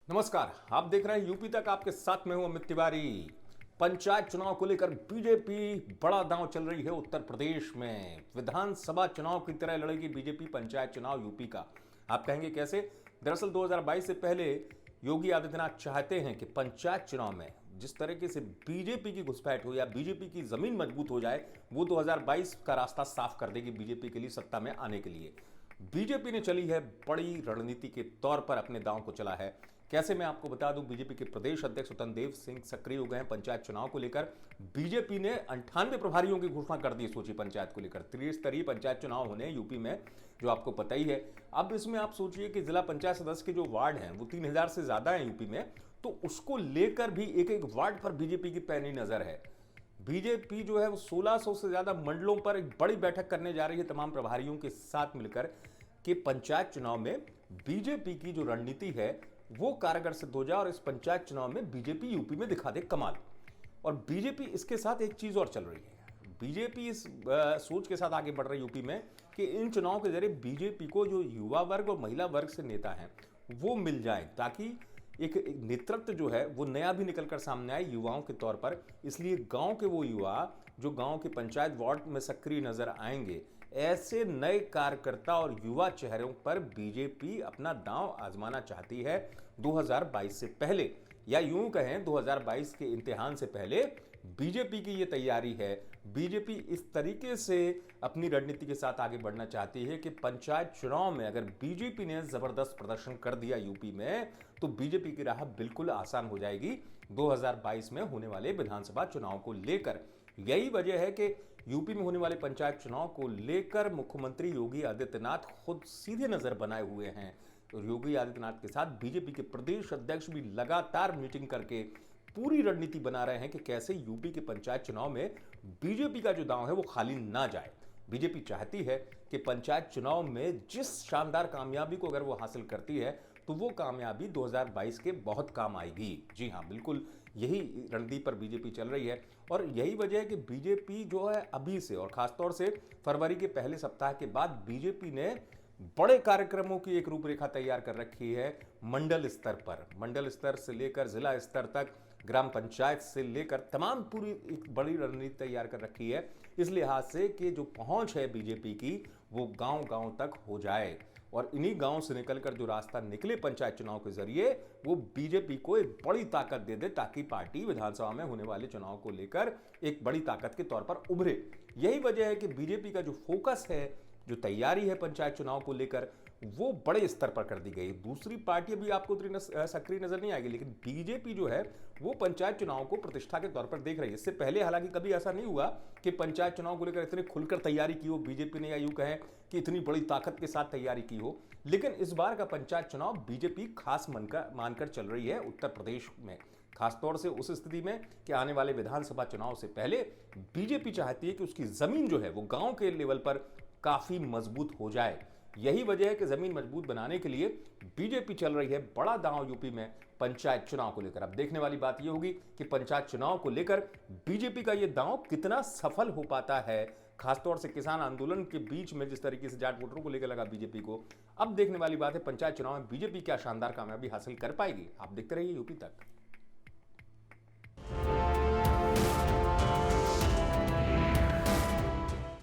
नमस्कार, आप देख रहे हैं यूपी तक। आपके साथ में हूं अमित तिवारी। पंचायत चुनाव को लेकर बीजेपी बड़ा दांव चल रही है उत्तर प्रदेश में। विधानसभा चुनाव की तरह लड़ेगी बीजेपी पंचायत चुनाव यूपी का। आप कहेंगे कैसे? दरअसल 2022 से पहले योगी आदित्यनाथ चाहते हैं कि पंचायत चुनाव में जिस तरीके से बीजेपी की घुसपैठ हो या बीजेपी की जमीन मजबूत हो जाए, वो 2022 का रास्ता साफ कर देगी बीजेपी के लिए सत्ता में आने के लिए। बीजेपी ने चली है बड़ी रणनीति के तौर पर अपने दांव को चला है। कैसे, मैं आपको बता दूं, बीजेपी के प्रदेश अध्यक्ष स्वतंत्र सिंह सक्रिय हो गए हैं पंचायत चुनाव को लेकर। बीजेपी ने 98 प्रभारियों की घोषणा कर दी सोची पंचायत को लेकर। त्रिस्तरीय पंचायत चुनाव होने यूपी में, जो आपको पता ही है। अब इसमें आप सोचिए कि जिला पंचायत सदस्य के जो वार्ड हैं वो 3000 से ज्यादा हैं यूपी में, तो उसको लेकर भी एक एक वार्ड पर बीजेपी की पैनी नजर है। बीजेपी जो है वो 1600 से ज्यादा मंडलों पर एक बड़ी बैठक करने जा रही है तमाम प्रभारियों के साथ मिलकर कि पंचायत चुनाव में बीजेपी की जो रणनीति है वो कारगर सिद्ध हो जाए और इस पंचायत चुनाव में बीजेपी यूपी में दिखा दे कमाल। और बीजेपी इसके साथ एक चीज और चल रही है। बीजेपी इस सोच के साथ आगे बढ़ रही है यूपी में कि इन चुनाव के जरिए बीजेपी को जो युवा वर्ग और महिला वर्ग से नेता हैं वो मिल जाए, ताकि एक नेतृत्व जो है वो नया भी निकलकर सामने आए युवाओं के तौर पर। इसलिए गांव के वो युवा जो गांव के पंचायत वार्ड में सक्रिय नजर आएंगे, ऐसे नए कार्यकर्ता और युवा चेहरों पर बीजेपी अपना दांव आजमाना चाहती है 2022 से पहले, या यूं कहें 2022 के इम्तिहान से पहले बीजेपी की ये तैयारी है। बीजेपी इस तरीके से अपनी रणनीति के साथ आगे बढ़ना चाहती है कि पंचायत चुनाव में अगर बीजेपी ने जबरदस्त प्रदर्शन कर दिया यूपी में, तो बीजेपी की राह बिल्कुल आसान हो जाएगी 2022 में होने वाले विधानसभा चुनाव को लेकर। यही वजह है कि यूपी में होने वाले पंचायत चुनाव को लेकर मुख्यमंत्री योगी आदित्यनाथ खुद सीधे नजर बनाए हुए हैं। तो योगी आदित्यनाथ के साथ बीजेपी के प्रदेश अध्यक्ष भी लगातार मीटिंग करके पूरी रणनीति बना रहे हैं कि कैसे यूपी के पंचायत चुनाव में बीजेपी का जो दांव है वो खाली ना जाए। बीजेपी चाहती है कि पंचायत चुनाव में जिस शानदार कामयाबी को अगर वो हासिल करती है तो वो कामयाबी 2022 के बहुत काम आएगी। जी हाँ, बिल्कुल यही रणनीति पर बीजेपी चल रही है। और यही वजह है कि बीजेपी जो है अभी से और खासतौर से फरवरी के पहले सप्ताह के बाद बीजेपी ने बड़े कार्यक्रमों की एक रूपरेखा तैयार कर रखी है। मंडल स्तर पर, मंडल स्तर से लेकर जिला स्तर तक, ग्राम पंचायत से लेकर तमाम पूरी एक बड़ी रणनीति तैयार कर रखी है, इस लिहाज से कि जो पहुंच है बीजेपी की वो गांव गांव तक हो जाए। और इन्हीं गांव से निकलकर जो रास्ता निकले पंचायत चुनाव के जरिए, वो बीजेपी को एक बड़ी ताकत दे दे, ताकि पार्टी विधानसभा में होने वाले चुनाव को लेकर एक बड़ी ताकत के तौर पर उभरे। यही वजह है कि बीजेपी का जो फोकस है, जो तैयारी है पंचायत चुनाव को लेकर, वो बड़े स्तर पर कर दी गई। दूसरी पार्टी भी आपको उतनी सक्रिय नजर नहीं आएगी, लेकिन बीजेपी जो है वो पंचायत चुनाव को प्रतिष्ठा के तौर पर देख रही है। इससे पहले हालांकि कभी ऐसा नहीं हुआ कि पंचायत चुनाव को लेकर इतनी खुलकर तैयारी की हो बीजेपी ने, या यूं कहें कि इतनी बड़ी ताकत के साथ तैयारी की हो। लेकिन इस बार का पंचायत चुनाव बीजेपी खास मानकर चल रही है उत्तर प्रदेश में, खासतौर से उस स्थिति में कि आने वाले विधानसभा चुनाव से पहले बीजेपी चाहती है कि उसकी जमीन जो है वो गांव के लेवल पर काफी मजबूत हो जाए। यही वजह है कि जमीन मजबूत बनाने के लिए बीजेपी चल रही है बड़ा दांव यूपी में पंचायत चुनाव को लेकर। अब देखने वाली बात यह होगी कि पंचायत चुनाव को लेकर बीजेपी का यह दांव कितना सफल हो पाता है। खासतौर से किसान आंदोलन के बीच में जिस तरीके से जाट वोटरों को लेकर लगा बीजेपी को, अब देखने वाली बात है पंचायत चुनाव में बीजेपी क्या शानदार कामयाबी हासिल कर पाएगी। आप देखते रहिए यूपी तक।